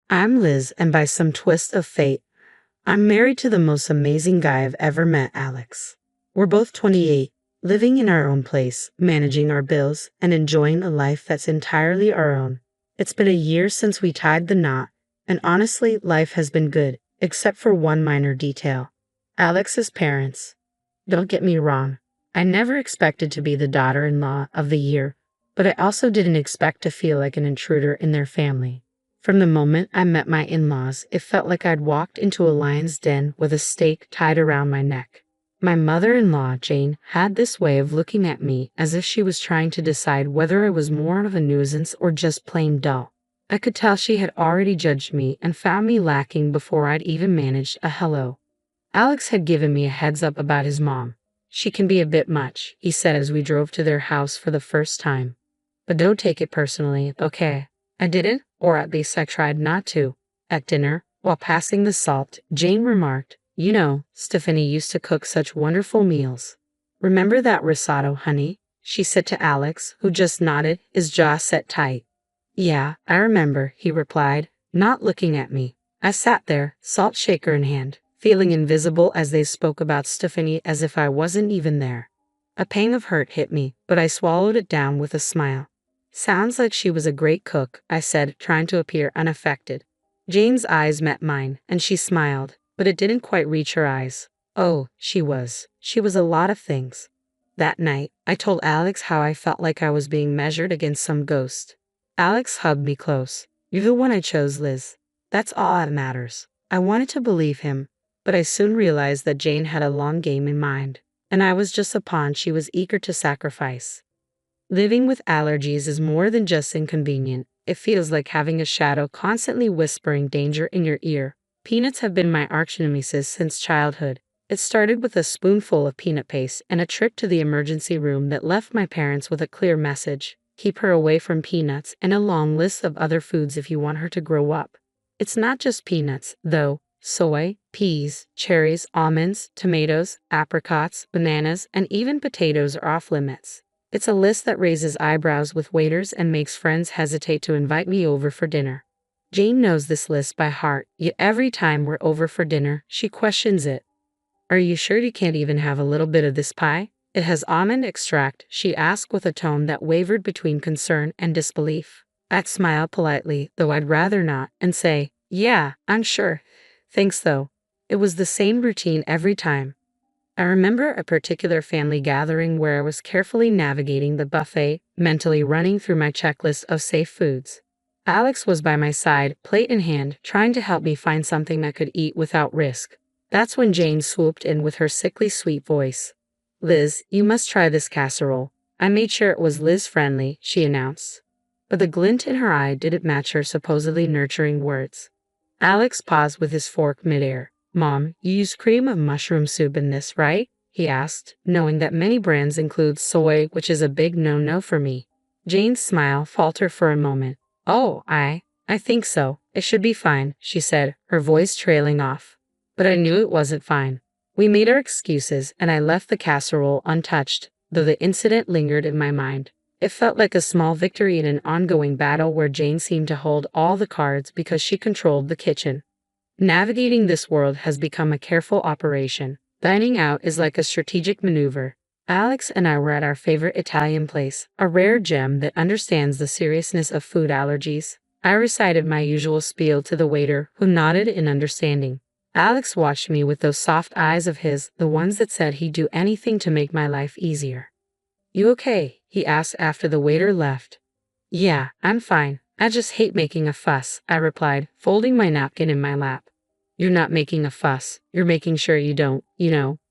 I'm Liz, and by some twist of fate, I'm married to the most amazing guy I've ever met, Alex. We're both 28, living in our own place, managing our bills, and enjoying a life that's entirely our own. It's been a year since we tied the knot, and honestly, life has been good, except for one minor detail. Alex's parents. Don't get me wrong, I never expected to be the daughter-in-law of the year, but I also didn't expect to feel like an intruder in their family. From the moment I met my in-laws, it felt like I'd walked into a lion's den with a stake tied around my neck. My mother-in-law, Jane, had this way of looking at me as if she was trying to decide whether I was more of a nuisance or just plain dull. I could tell she had already judged me and found me lacking before I'd even managed a hello. Alex had given me a heads up about his mom. She can be a bit much, he said as we drove to their house for the first time. But don't take it personally, okay? I didn't, or at least I tried not to. At dinner, while passing the salt, Jane remarked, "You know, Stephanie used to cook such wonderful meals. Remember that risotto, honey?" she said to Alex, who just nodded, his jaw set tight. "Yeah, I remember," he replied, not looking at me. I sat there, salt shaker in hand, feeling invisible as they spoke about Stephanie as if I wasn't even there. A pang of hurt hit me, but I swallowed it down with a smile. "Sounds like she was a great cook," I said, trying to appear unaffected. Jane's eyes met mine, and she smiled, but it didn't quite reach her eyes. Oh, she was. She was a lot of things. That night, I told Alex how I felt like I was being measured against some ghost. Alex hugged me close. "You're the one I chose, Liz. That's all that matters." I wanted to believe him, but I soon realized that Jane had a long game in mind, and I was just a pawn she was eager to sacrifice. Living with allergies is more than just inconvenient. It feels like having a shadow constantly whispering danger in your ear. Peanuts have been my arch-nemesis since childhood. It started with a spoonful of peanut paste and a trip to the emergency room that left my parents with a clear message: keep her away from peanuts, and a long list of other foods if you want her to grow up. It's not just peanuts, though. Soy, peas, cherries, almonds, tomatoes, apricots, bananas, and even potatoes are off limits. It's a list that raises eyebrows with waiters and makes friends hesitate to invite me over for dinner. Jane knows this list by heart, yet every time we're over for dinner, she questions it. "Are you sure you can't even have a little bit of this pie? It has almond extract," she asked with a tone that wavered between concern and disbelief. I'd smile politely, though I'd rather not, and say, "Yeah, I'm sure. Thanks though." It was the same routine every time. I remember a particular family gathering where I was carefully navigating the buffet, mentally running through my checklist of safe foods. Alex was by my side, plate in hand, trying to help me find something I could eat without risk. That's when Jane swooped in with her sickly sweet voice. "Liz, you must try this casserole." I made sure it was Liz-friendly, she announced. But the glint in her eye didn't match her supposedly nurturing words. Alex paused with his fork midair. "Mom, you use cream of mushroom soup in this, right?" he asked, knowing that many brands include soy, which is a big no-no for me. Jane's smile faltered for a moment. "Oh, I think so. It should be fine," she said, her voice trailing off. But I knew it wasn't fine. We made our excuses, and I left the casserole untouched, though the incident lingered in my mind. It felt like a small victory in an ongoing battle where Jane seemed to hold all the cards because she controlled the kitchen. Navigating this world has become a careful operation. Dining out is like a strategic maneuver. Alex and I were at our favorite Italian place, a rare gem that understands the seriousness of food allergies. I recited my usual spiel to the waiter, who nodded in understanding. Alex watched me with those soft eyes of his, the ones that said he'd do anything to make my life easier. "You okay?" he asked after the waiter left. "Yeah, I'm fine. I just hate making a fuss," I replied, folding my napkin in my lap. "You're not making a fuss. You're making sure you don't,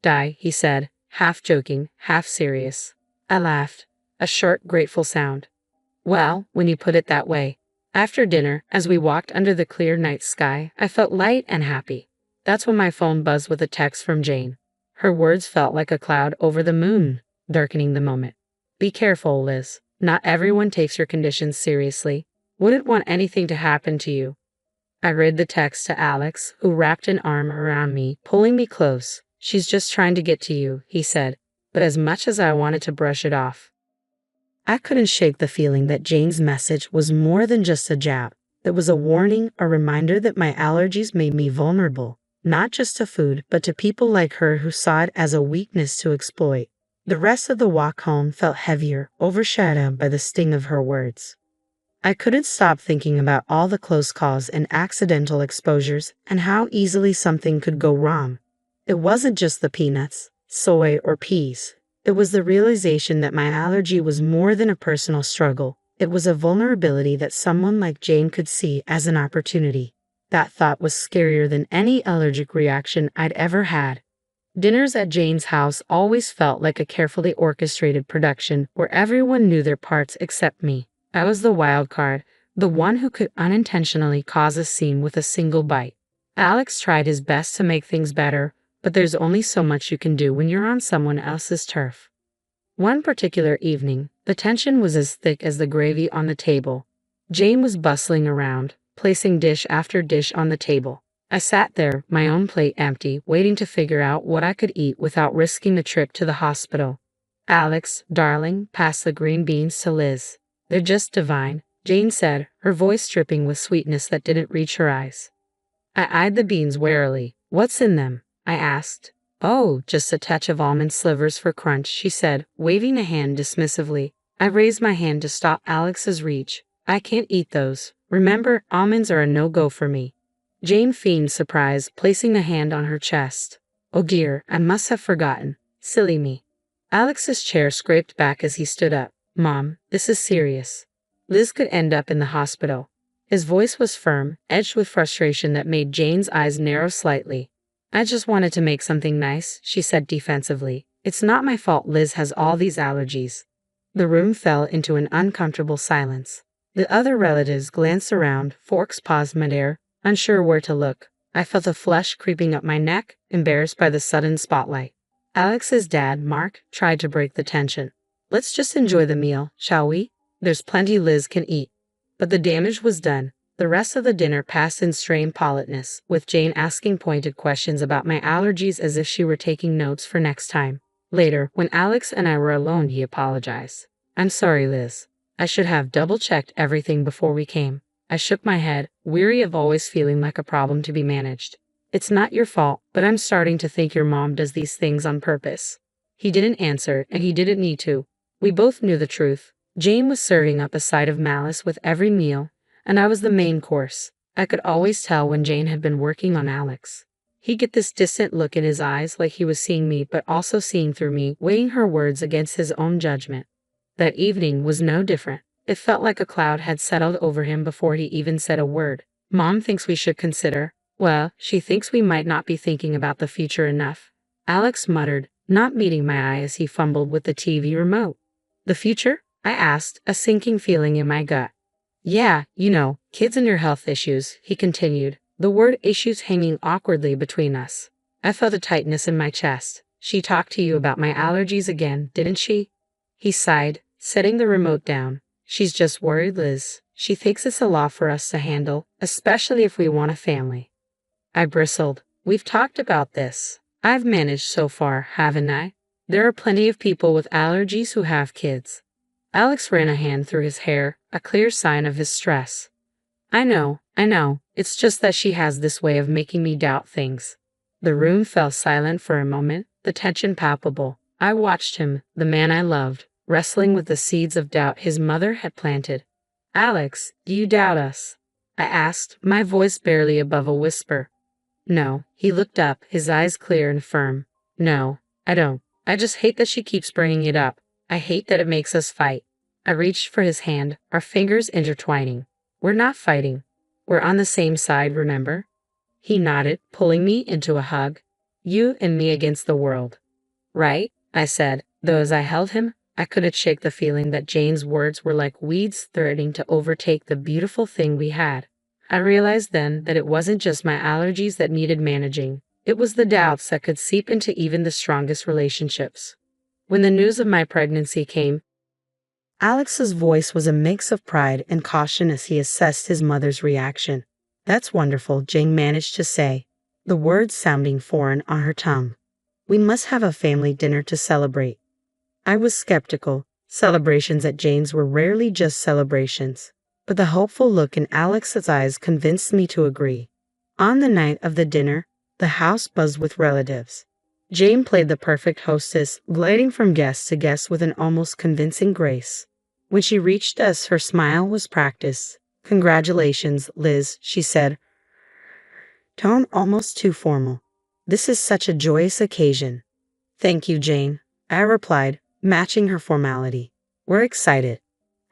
die," he said, half joking, half serious. I laughed, a short, grateful sound. "Well, when you put it that way." After dinner, as we walked under the clear night sky, I felt light and happy. That's when my phone buzzed with a text from Jane. Her words felt like a cloud over the moon, darkening the moment. "Be careful, Liz. Not everyone takes your conditions seriously. Wouldn't want anything to happen to you." I read the text to Alex, who wrapped an arm around me, pulling me close. "She's just trying to get to you," he said, but as much as I wanted to brush it off, I couldn't shake the feeling that Jane's message was more than just a jab. It was a warning, a reminder that my allergies made me vulnerable, not just to food, but to people like her who saw it as a weakness to exploit. The rest of the walk home felt heavier, overshadowed by the sting of her words. I couldn't stop thinking about all the close calls and accidental exposures and how easily something could go wrong. It wasn't just the peanuts, soy, or peas. It was the realization that my allergy was more than a personal struggle. It was a vulnerability that someone like Jane could see as an opportunity. That thought was scarier than any allergic reaction I'd ever had. Dinners at Jane's house always felt like a carefully orchestrated production where everyone knew their parts except me. I was the wild card, the one who could unintentionally cause a scene with a single bite. Alex tried his best to make things better, but there's only so much you can do when you're on someone else's turf. One particular evening, the tension was as thick as the gravy on the table. Jane was bustling around, placing dish after dish on the table. I sat there, my own plate empty, waiting to figure out what I could eat without risking a trip to the hospital. "Alex, darling, pass the green beans to Liz. They're just divine," Jane said, her voice dripping with sweetness that didn't reach her eyes. I eyed the beans warily. "What's in them?" I asked. "Oh, just a touch of almond slivers for crunch," she said, waving a hand dismissively. I raised my hand to stop Alex's reach. "I can't eat those. Remember, almonds are a no-go for me." Jane feigned surprise, placing a hand on her chest. "Oh dear, I must have forgotten. Silly me." Alex's chair scraped back as he stood up. "Mom, this is serious. Liz could end up in the hospital." His voice was firm, edged with frustration that made Jane's eyes narrow slightly. "I just wanted to make something nice," she said defensively. "It's not my fault Liz has all these allergies." The room fell into an uncomfortable silence. The other relatives glanced around, forks paused midair, unsure where to look. I felt a flush creeping up my neck, embarrassed by the sudden spotlight. Alex's dad, Mark, tried to break the tension. "Let's just enjoy the meal, shall we? There's plenty Liz can eat." But the damage was done. The rest of the dinner passed in strained politeness, with Jane asking pointed questions about my allergies as if she were taking notes for next time. Later, when Alex and I were alone, he apologized. "I'm sorry, Liz. I should have double-checked everything before we came." I shook my head, weary of always feeling like a problem to be managed. "It's not your fault, but I'm starting to think your mom does these things on purpose." He didn't answer, and he didn't need to. We both knew the truth. Jane was serving up a side of malice with every meal, and I was the main course. I could always tell when Jane had been working on Alex. He'd get this distant look in his eyes like he was seeing me but also seeing through me, weighing her words against his own judgment. That evening was no different. It felt like a cloud had settled over him before he even said a word. "Mom thinks we should consider." "Well, she thinks we might not be thinking about the future enough," Alex muttered, not meeting my eye as he fumbled with the TV remote. "The future?" I asked, a sinking feeling in my gut. "Yeah, you know, kids and your health issues," he continued, the word issues hanging awkwardly between us. I felt a tightness in my chest. "She talked to you about my allergies again, didn't she?" He sighed, setting the remote down. "She's just worried, Liz. She thinks it's a lot for us to handle, especially if we want a family." I bristled. "We've talked about this. I've managed so far, haven't I? There are plenty of people with allergies who have kids." Alex ran a hand through his hair, a clear sign of his stress. I know. It's just that she has this way of making me doubt things." The room fell silent for a moment, the tension palpable. I watched him, the man I loved, wrestling with the seeds of doubt his mother had planted. "Alex, do you doubt us?" I asked, my voice barely above a whisper. "No." He looked up, his eyes clear and firm. "No, I don't. I just hate that she keeps bringing it up. I hate that it makes us fight." I reached for his hand, our fingers intertwining. "We're not fighting. We're on the same side, remember?" He nodded, pulling me into a hug. "You and me against the world." "Right," I said, though as I held him, I couldn't shake the feeling that Jane's words were like weeds threatening to overtake the beautiful thing we had. I realized then that it wasn't just my allergies that needed managing. It was the doubts that could seep into even the strongest relationships. When the news of my pregnancy came, Alex's voice was a mix of pride and caution as he assessed his mother's reaction. "That's wonderful," Jane managed to say, the words sounding foreign on her tongue. "We must have a family dinner to celebrate." I was skeptical. Celebrations at Jane's were rarely just celebrations. but the hopeful look in Alex's eyes convinced me to agree. On the night of the dinner, the house buzzed with relatives. Jane played the perfect hostess, gliding from guest to guest with an almost convincing grace. When she reached us, her smile was practiced. "Congratulations, Liz," she said, tone almost too formal. "This is such a joyous occasion." "Thank you, Jane," I replied, matching her formality. "We're excited."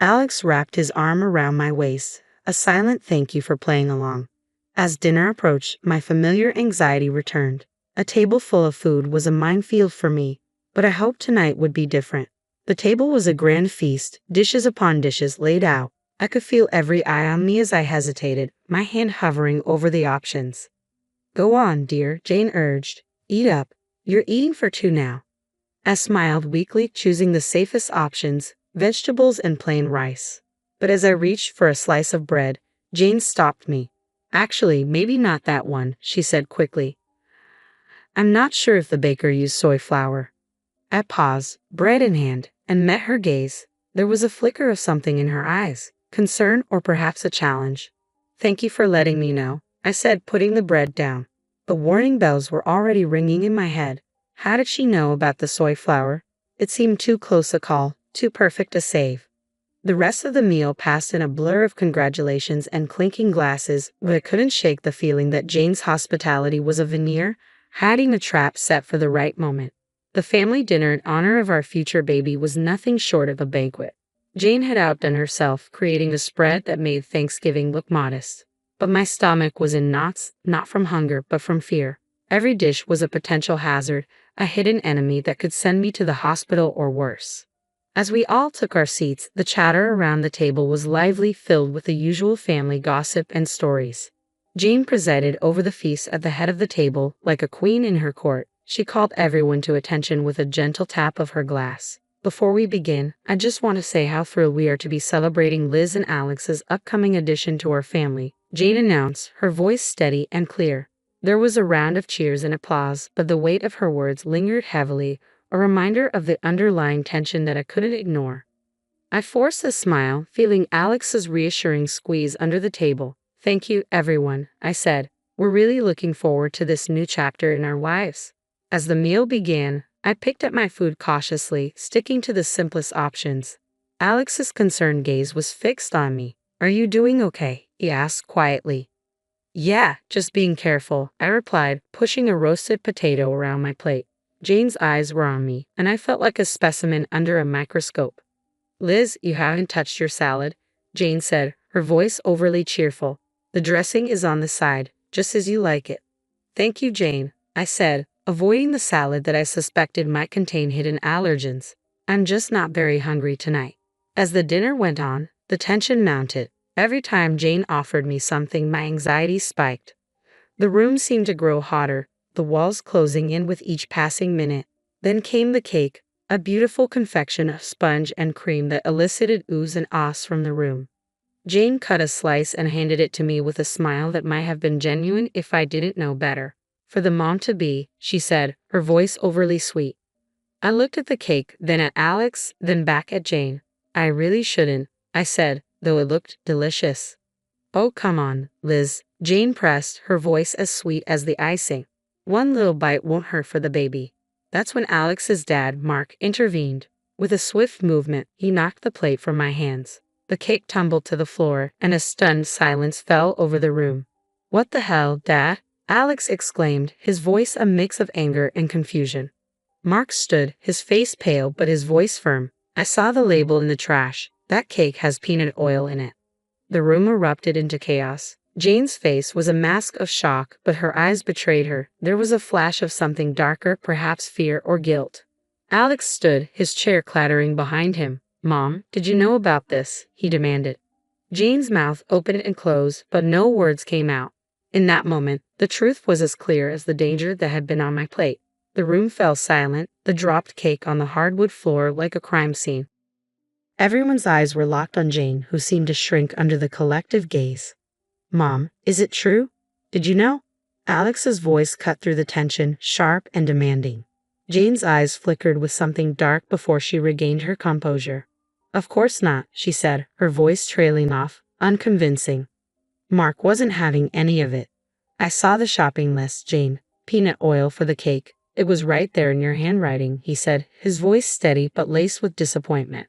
Alex wrapped his arm around my waist, a silent thank you for playing along. As dinner approached, my familiar anxiety returned. A table full of food was a minefield for me, but I hoped tonight would be different. The table was a grand feast, dishes upon dishes laid out. I could feel every eye on me as I hesitated, my hand hovering over the options. "Go on, dear," Jane urged. "Eat up. You're eating for two now." I smiled weakly, choosing the safest options, vegetables and plain rice. But as I reached for a slice of bread, Jane stopped me. "Actually, maybe not that one," she said quickly. "I'm not sure if the baker used soy flour." I paused, bread in hand, and met her gaze. There was a flicker of something in her eyes, concern or perhaps a challenge. "Thank you for letting me know," I said, putting the bread down. The warning bells were already ringing in my head. How did she know about the soy flour? It seemed too close a call, too perfect a save. The rest of the meal passed in a blur of congratulations and clinking glasses, but I couldn't shake the feeling that Jane's hospitality was a veneer, hiding a trap set for the right moment. The family dinner in honor of our future baby was nothing short of a banquet. Jane had outdone herself, creating a spread that made Thanksgiving look modest. But my stomach was in knots, not from hunger, but from fear. Every dish was a potential hazard, a hidden enemy that could send me to the hospital or worse. As we all took our seats, the chatter around the table was lively, filled with the usual family gossip and stories. Jane presided over the feast at the head of the table, like a queen in her court. She called everyone to attention with a gentle tap of her glass. "Before we begin, I just want to say how thrilled we are to be celebrating Liz and Alex's upcoming addition to our family," Jane announced, her voice steady and clear. There was a round of cheers and applause, but the weight of her words lingered heavily, a reminder of the underlying tension that I couldn't ignore. I forced a smile, feeling Alex's reassuring squeeze under the table. "Thank you, everyone," I said. "We're really looking forward to this new chapter in our lives." As the meal began, I picked at my food cautiously, sticking to the simplest options. Alex's concerned gaze was fixed on me. "Are you doing okay?" he asked quietly. "Yeah, just being careful," I replied, pushing a roasted potato around my plate. Jane's eyes were on me, and I felt like a specimen under a microscope. "Liz, you haven't touched your salad," Jane said, her voice overly cheerful. "The dressing is on the side, just as you like it." "Thank you, Jane," I said, avoiding the salad that I suspected might contain hidden allergens. "I'm just not very hungry tonight." As the dinner went on, the tension mounted. Every time Jane offered me something, my anxiety spiked. The room seemed to grow hotter, the walls closing in with each passing minute. Then came the cake, a beautiful confection of sponge and cream that elicited oohs and ahs from the room. Jane cut a slice and handed it to me with a smile that might have been genuine if I didn't know better. "For the mom-to-be," she said, her voice overly sweet. I looked at the cake, then at Alex, then back at Jane. "I really shouldn't," I said, though it looked delicious. "Oh, come on, Liz," Jane pressed, her voice as sweet as the icing. "One little bite won't hurt for the baby." That's when Alex's dad, Mark, intervened. With a swift movement, he knocked the plate from my hands. The cake tumbled to the floor, and a stunned silence fell over the room. "What the hell, Dad?" Alex exclaimed, his voice a mix of anger and confusion. Mark stood, his face pale but his voice firm. "I saw the label in the trash. That cake has peanut oil in it." The room erupted into chaos. Jane's face was a mask of shock, but her eyes betrayed her. There was a flash of something darker, perhaps fear or guilt. Alex stood, his chair clattering behind him. "Mom, did you know about this?" he demanded. Jane's mouth opened and closed, but no words came out. In that moment, the truth was as clear as the danger that had been on my plate. The room fell silent, the dropped cake on the hardwood floor like a crime scene. Everyone's eyes were locked on Jane, who seemed to shrink under the collective gaze. "Mom, is it true? Did you know?" Alex's voice cut through the tension, sharp and demanding. Jane's eyes flickered with something dark before she regained her composure. "Of course not," she said, her voice trailing off. unconvincing. Mark wasn't having any of it. I saw the shopping list, Jane. Peanut oil for the cake. It was right there in your handwriting, he said, his voice steady but laced with disappointment.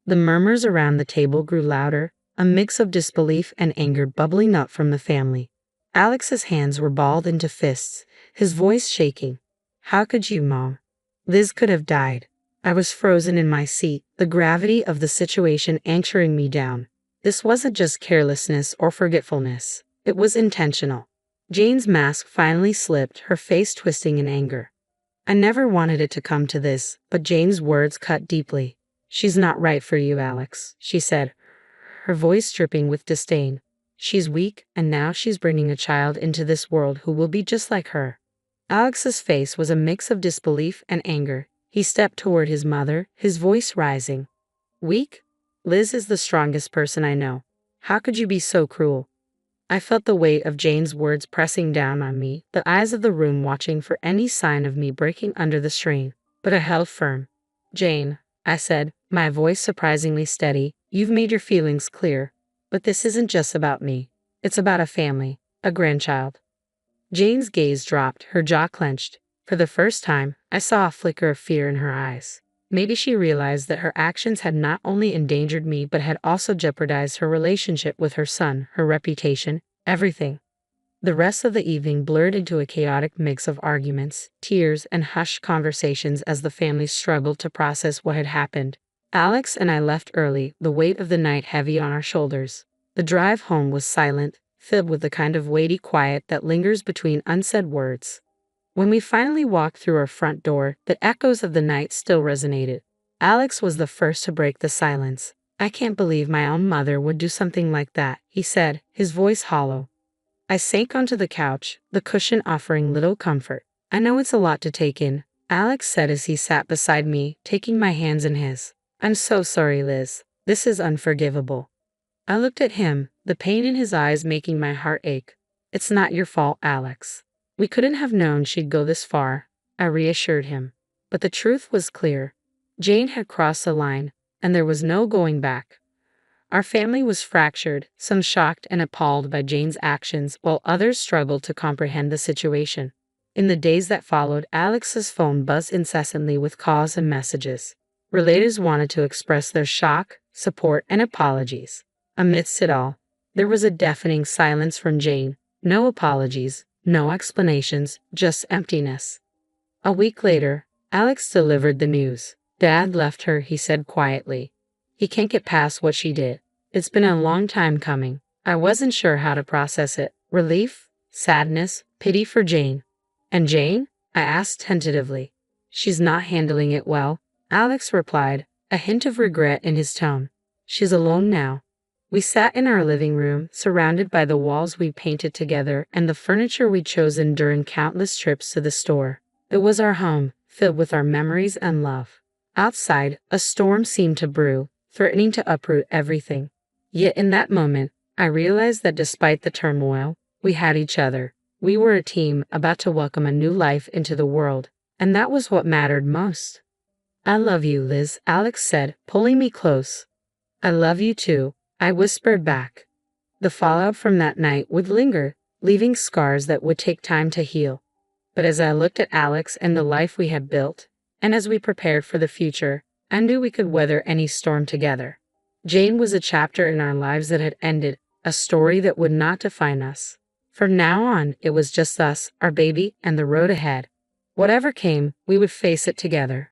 The murmurs around the table grew louder, a mix of disbelief and anger bubbling up from the family. Alex's hands were balled into fists, his voice shaking. How could you, Mom? Liz could have died. I was frozen in my seat, the gravity of the situation anchoring me down. This wasn't just carelessness or forgetfulness. It was intentional. Jane's mask finally slipped, her face twisting in anger. I never wanted it to come to this, but Jane's words cut deeply. She's not right for you, Alex, she said, her voice dripping with disdain. She's weak, and now she's bringing a child into this world who will be just like her. Alex's face was a mix of disbelief and anger. He stepped toward his mother, his voice rising. Weak? Liz is the strongest person I know. How could you be so cruel? I felt the weight of Jane's words pressing down on me, the eyes of the room watching for any sign of me breaking under the strain. But I held firm. Jane, I said, my voice surprisingly steady, you've made your feelings clear. But this isn't just about me. It's about a family, a grandchild. Jane's gaze dropped, her jaw clenched. For the first time, I saw a flicker of fear in her eyes. Maybe she realized that her actions had not only endangered me but had also jeopardized her relationship with her son, her reputation, everything. The rest of the evening blurred into a chaotic mix of arguments, tears, and hushed conversations as the family struggled to process what had happened. Alex and I left early, the weight of the night heavy on our shoulders. The drive home was silent, filled with the kind of weighty quiet that lingers between unsaid words. When we finally walked through our front door, the echoes of the night still resonated. Alex was the first to break the silence. I can't believe my own mother would do something like that, he said, his voice hollow. I sank onto the couch, the cushion offering little comfort. I know it's a lot to take in, Alex said as he sat beside me, taking my hands in his. I'm so sorry, Liz. This is unforgivable. I looked at him, the pain in his eyes making my heart ache. It's not your fault, Alex. We couldn't have known she'd go this far, I reassured him. But the truth was clear. Jane had crossed the line, and there was no going back. Our family was fractured, some shocked and appalled by Jane's actions, while others struggled to comprehend the situation. In the days that followed, Alex's phone buzzed incessantly with calls and messages. Relators wanted to express their shock, support, and apologies. Amidst it all, there was a deafening silence from Jane. No apologies, no explanations, just emptiness. A week later, Alex delivered the news. Dad left her, he said quietly. He can't get past what she did. It's been a long time coming. I wasn't sure how to process it. Relief, sadness, pity for Jane. And Jane? I asked tentatively. She's not handling it well, Alex replied, a hint of regret in his tone. She's alone now. We sat in our living room, surrounded by the walls we painted together and the furniture we'd chosen during countless trips to the store. It was our home, filled with our memories and love. Outside, a storm seemed to brew, threatening to uproot everything. Yet in that moment, I realized that despite the turmoil, we had each other. We were a team about to welcome a new life into the world, and that was what mattered most. I love you, Liz, Alex said, pulling me close. I love you too, I whispered back. The fallout from that night would linger, leaving scars that would take time to heal. But as I looked at Alex and the life we had built, and as we prepared for the future, I knew we could weather any storm together. Jane was a chapter in our lives that had ended, a story that would not define us. From now on, it was just us, our baby, and the road ahead. Whatever came, we would face it together.